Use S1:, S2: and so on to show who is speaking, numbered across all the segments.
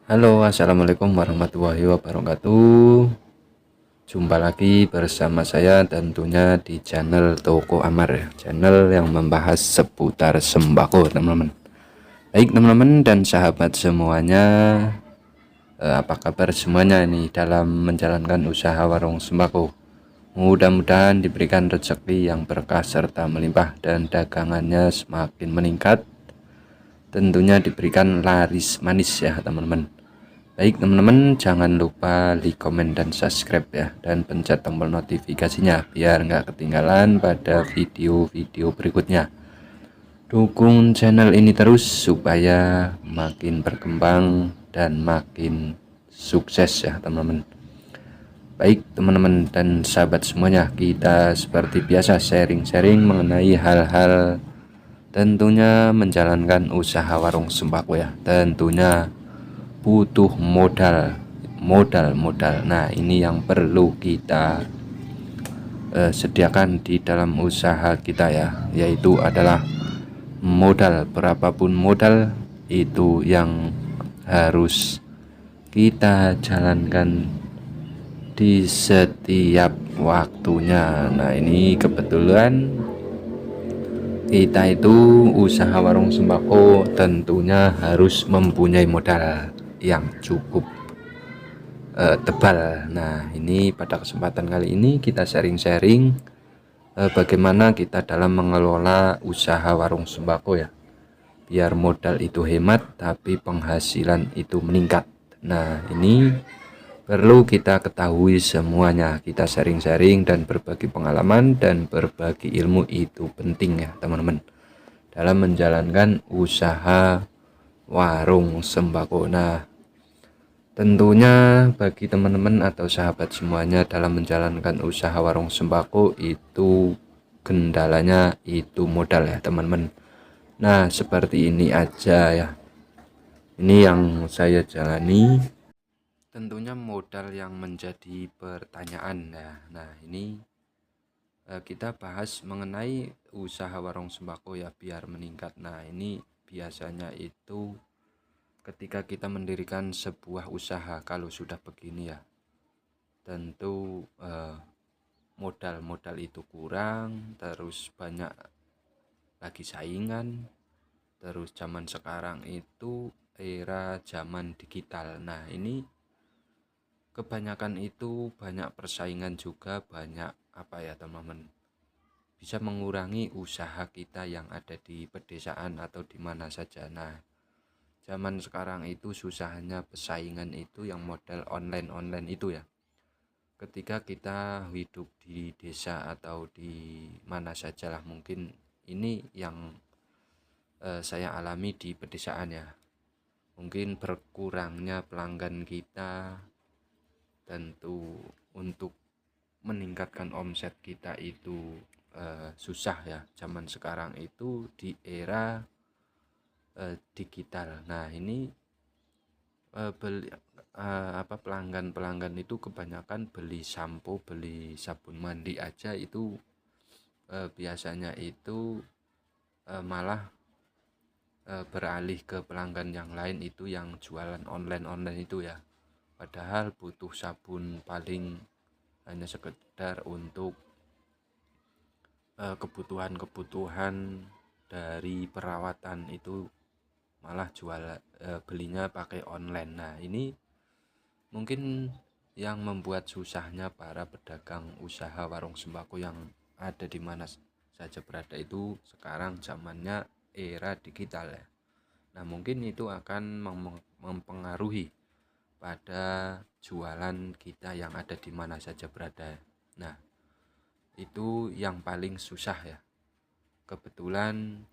S1: Halo, assalamualaikum warahmatullahi wabarakatuh. Jumpa lagi bersama saya tentunya di channel Toko Amar ya, channel yang membahas seputar sembako, teman-teman. Baik, teman-teman dan sahabat semuanya, apa kabar semuanya ini dalam menjalankan usaha warung sembako? Mudah-mudahan diberikan rezeki yang berkah serta melimpah dan dagangannya semakin meningkat. Tentunya diberikan laris manis ya, teman-teman. Baik teman-teman, jangan lupa like, komen, dan subscribe ya, dan pencet tombol notifikasinya biar nggak ketinggalan pada video-video berikutnya. Dukung channel ini terus supaya makin berkembang dan makin sukses ya teman-teman. Baik teman-teman dan sahabat semuanya, kita seperti biasa sharing-sharing mengenai hal-hal tentunya menjalankan usaha warung sembako ya. Tentunya butuh modal. Nah, ini yang perlu kita sediakan di dalam usaha kita ya, yaitu adalah modal. Berapapun modal itu yang harus kita jalankan di setiap waktunya. Nah, ini kebetulan kita itu usaha warung sembako tentunya harus mempunyai modal yang cukup tebal. Nah, ini pada kesempatan kali ini kita sharing-sharing bagaimana kita dalam mengelola usaha warung sembako ya, biar modal itu hemat tapi penghasilan itu meningkat. Nah, ini perlu kita ketahui semuanya. Kita sharing-sharing dan berbagi pengalaman dan berbagi ilmu itu penting ya teman-teman, dalam menjalankan usaha warung sembako. Nah, tentunya bagi teman-teman atau sahabat semuanya dalam menjalankan usaha warung sembako itu kendalanya itu modal ya teman-teman. Nah, seperti ini aja ya. Ini yang saya jalani. Tentunya modal yang menjadi pertanyaan ya. Nah, ini kita bahas mengenai usaha warung sembako ya biar meningkat. Nah, ini biasanya itu ketika kita mendirikan sebuah usaha, kalau sudah begini ya, tentu modal-modal itu kurang, terus banyak lagi saingan, terus zaman sekarang itu era zaman digital. Nah, ini kebanyakan itu banyak persaingan juga, banyak apa ya teman-teman, bisa mengurangi usaha kita yang ada di pedesaan atau di mana saja. Nah, zaman sekarang itu susahnya persaingan itu yang model online itu ya. Ketika kita hidup di desa atau di mana sajalah, mungkin ini yang saya alami di pedesaan ya. Mungkin berkurangnya pelanggan kita, tentu untuk meningkatkan omset kita itu susah ya. Zaman sekarang itu di era digital. Nah, ini beli pelanggan itu kebanyakan beli sampo, beli sabun mandi aja itu biasanya itu malah beralih ke pelanggan yang lain itu yang jualan online itu ya. Padahal butuh sabun paling hanya sekedar untuk kebutuhan dari perawatan, itu malah belinya pakai online. Nah, ini mungkin yang membuat susahnya para pedagang usaha warung sembako yang ada di mana saja berada itu sekarang zamannya era digital ya. Nah, mungkin itu akan mempengaruhi pada jualan kita yang ada di mana saja berada. Nah, itu yang paling susah ya. Kebetulan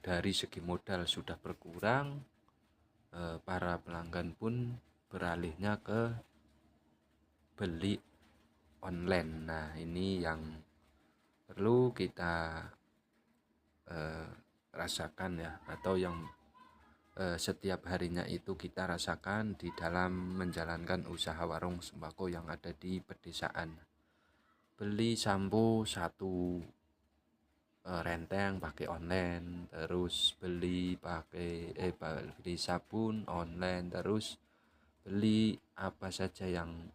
S1: dari segi modal sudah berkurang, para pelanggan pun beralihnya ke beli online. Nah, ini yang perlu kita rasakan ya, atau yang setiap harinya itu kita rasakan di dalam menjalankan usaha warung sembako yang ada di pedesaan. Beli sampo satu renteng pakai online, terus beli beli sabun online, terus beli apa saja yang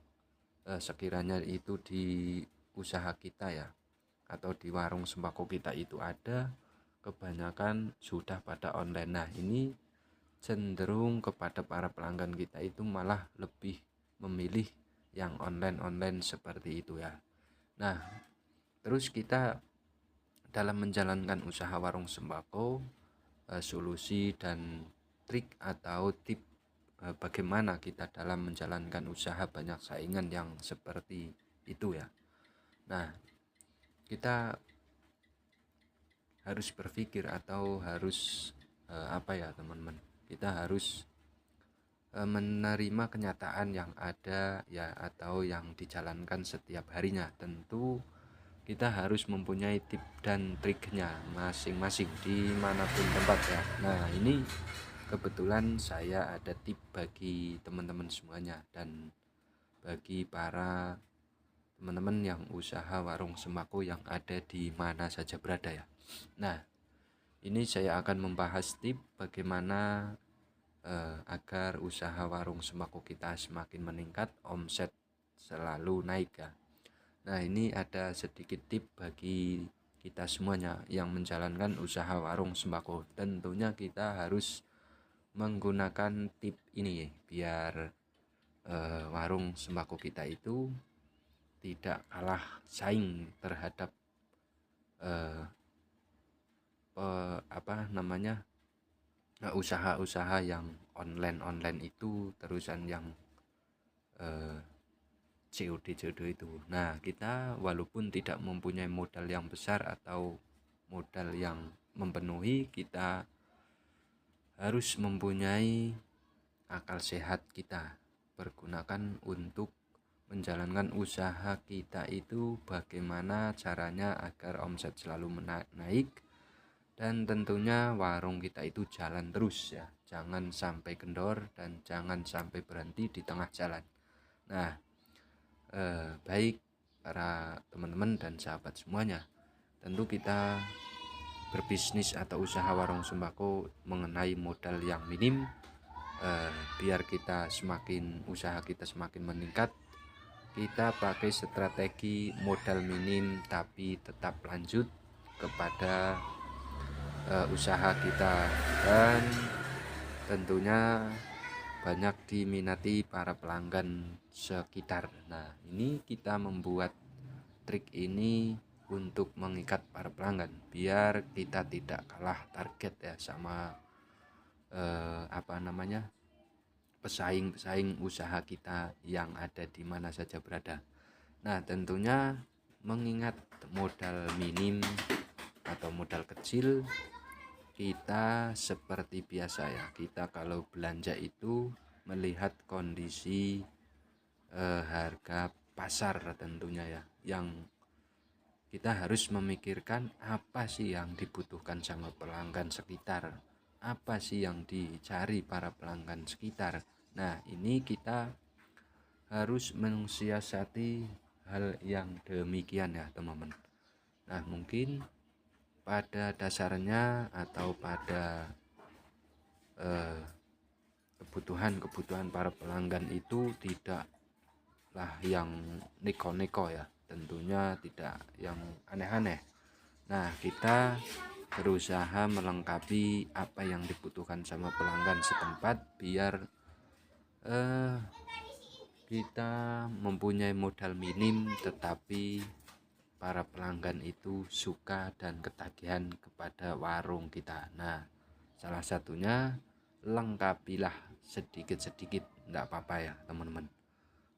S1: sekiranya itu di usaha kita ya, atau di warung sembako kita itu ada, kebanyakan sudah pada online. Nah, ini cenderung kepada para pelanggan kita itu malah lebih memilih yang online-online seperti itu ya. Nah, terus kita dalam menjalankan usaha warung sembako, solusi dan trik atau tip bagaimana kita dalam menjalankan usaha banyak saingan yang seperti itu ya. Nah, kita harus berpikir atau harus apa ya teman-teman, kita harus menerima kenyataan yang ada ya, atau yang dijalankan setiap harinya. Tentu kita harus mempunyai tip dan triknya masing-masing dimanapun tempat ya. Nah, ini kebetulan saya ada tip bagi teman-teman semuanya dan bagi para teman-teman yang usaha warung sembako yang ada di mana saja berada ya. Nah, ini saya akan membahas tip bagaimana agar usaha warung sembako kita semakin meningkat, omset selalu naik ya. Nah, ini ada sedikit tip bagi kita semuanya yang menjalankan usaha warung sembako. Tentunya kita harus menggunakan tip ini biar warung sembako kita itu tidak kalah saing terhadap usaha-usaha yang online itu, terusan yang COD itu. Nah, kita walaupun tidak mempunyai modal yang besar atau modal yang memenuhi, kita harus mempunyai akal sehat kita pergunakan untuk menjalankan usaha kita itu bagaimana caranya agar omset selalu naik, dan tentunya warung kita itu jalan terus ya, jangan sampai kendor dan jangan sampai berhenti di tengah jalan. Nah, baik para teman-teman dan sahabat semuanya, tentu kita berbisnis atau usaha warung sembako mengenai modal yang minim, biar kita usaha kita semakin meningkat, kita pakai strategi modal minim tapi tetap lanjut kepada usaha kita, dan tentunya banyak diminati para pelanggan sekitar. Nah, ini kita membuat trik ini untuk mengikat para pelanggan biar kita tidak kalah target ya sama pesaing-pesaing usaha kita yang ada di mana saja berada. Nah, tentunya mengingat modal minim atau modal kecil, kita seperti biasa ya, kita kalau belanja itu melihat kondisi harga pasar tentunya ya, yang kita harus memikirkan apa sih yang dibutuhkan sama pelanggan sekitar, apa sih yang dicari para pelanggan sekitar. Nah, ini kita harus mensiasati hal yang demikian ya teman-teman. Nah, mungkin pada dasarnya atau pada kebutuhan para pelanggan itu tidaklah yang neko-neko ya, tentunya tidak yang aneh-aneh. Nah, kita berusaha melengkapi apa yang dibutuhkan sama pelanggan setempat biar kita mempunyai modal minim tetapi para pelanggan itu suka dan ketagihan kepada warung kita. Nah, salah satunya lengkapilah sedikit-sedikit, enggak apa-apa ya teman-teman.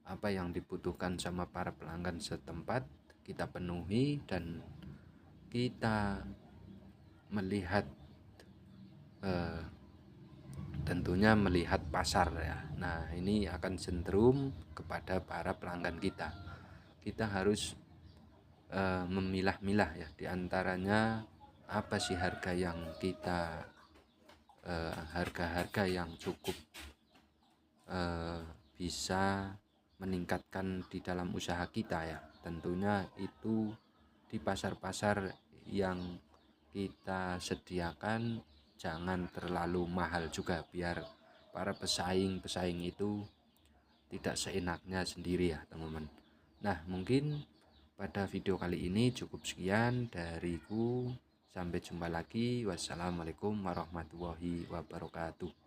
S1: Apa yang dibutuhkan sama para pelanggan setempat kita penuhi, dan kita melihat tentunya melihat pasar ya. Nah, ini akan cenderung kepada para pelanggan kita. Kita harus memilah-milah ya, diantaranya apa sih harga yang kita harga-harga yang cukup bisa meningkatkan di dalam usaha kita ya. Tentunya itu di pasar-pasar yang kita sediakan jangan terlalu mahal juga, biar para pesaing itu tidak seenaknya sendiri ya teman-teman. Nah, mungkin pada video kali ini cukup sekian dariku. Sampai jumpa lagi. Wassalamualaikum warahmatullahi wabarakatuh.